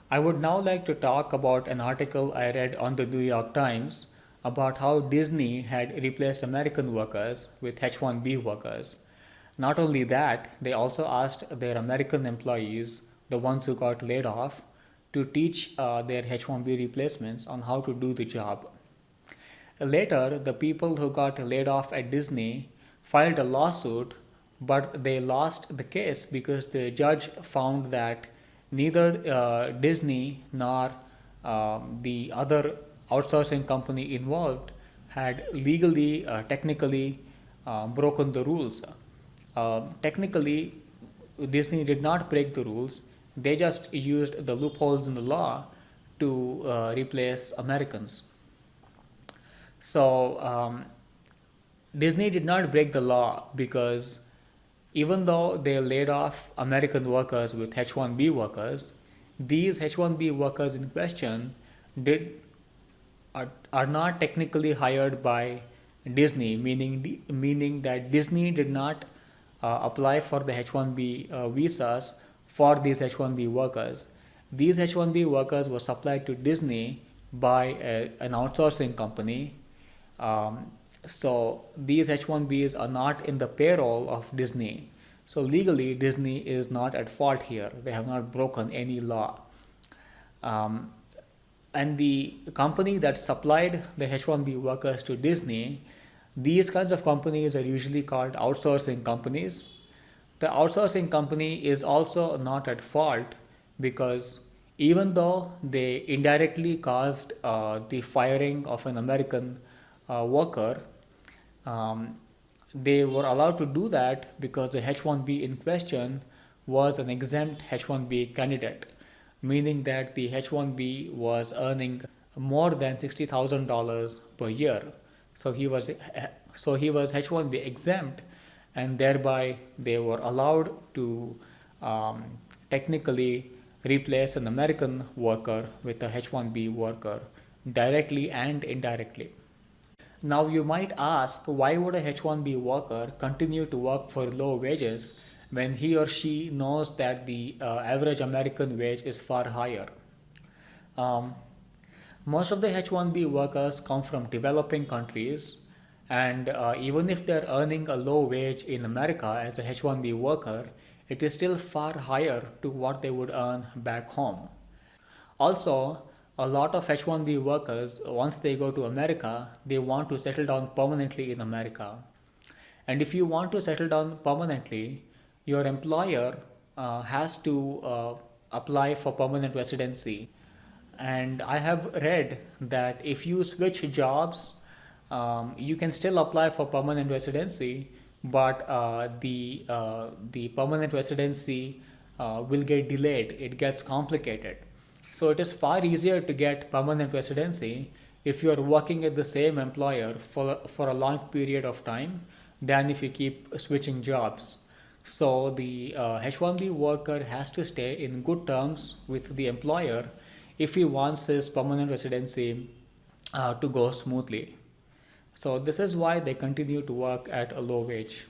I would now like to talk about an article I read on the New York Times about how Disney had replaced American workers with H-1B workers. Not only that, they also asked their American employees, the ones who got laid off, to teach their H-1B replacements on how to do the job. Later, the people who got laid off at Disney filed a lawsuit, but they lost the case because the judge found that neither Disney nor the other outsourcing company involved had legally, technically broken the rules. Technically, Disney did not break the rules, they just used the loopholes in the law to replace Americans. So Disney did not break the law because even though they laid off American workers with H-1B workers, these H-1B workers in question did are not technically hired by Disney, meaning that Disney did not apply for the H-1B visas for these H-1B workers. These H-1B workers were supplied to Disney by an outsourcing company. So these H-1Bs are not in the payroll of Disney. So legally, Disney is not at fault here. They have not broken any law. Um, and the company that supplied the H-1B workers to Disney, these kinds of companies are usually called outsourcing companies. The outsourcing company is also not at fault because even though they indirectly caused the firing of an American worker, um, they were allowed to do that because the H-1B in question was an exempt H-1B candidate, meaning that the H-1B was earning more than $60,000 per year. So he was H-1B exempt, and thereby they were allowed to technically replace an American worker with a H-1B worker directly and indirectly. Now you might ask, why would a H-1B worker continue to work for low wages when he or she knows that the average American wage is far higher? Um, Most of the H-1B workers come from developing countries, and even if they're earning a low wage in America as a H-1B worker, it is still far higher to what they would earn back home. Also, a lot of H-1B workers, once they go to America, they want to settle down permanently in America. And if you want to settle down permanently, your employer has to apply for permanent residency. And I have read that if you switch jobs, you can still apply for permanent residency, but the permanent residency will get delayed. It gets complicated. So it is far easier to get permanent residency if you are working at the same employer for a long period of time than if you keep switching jobs. So the H-1B worker has to stay in good terms with the employer if he wants his permanent residency to go smoothly. So this is why they continue to work at a low wage.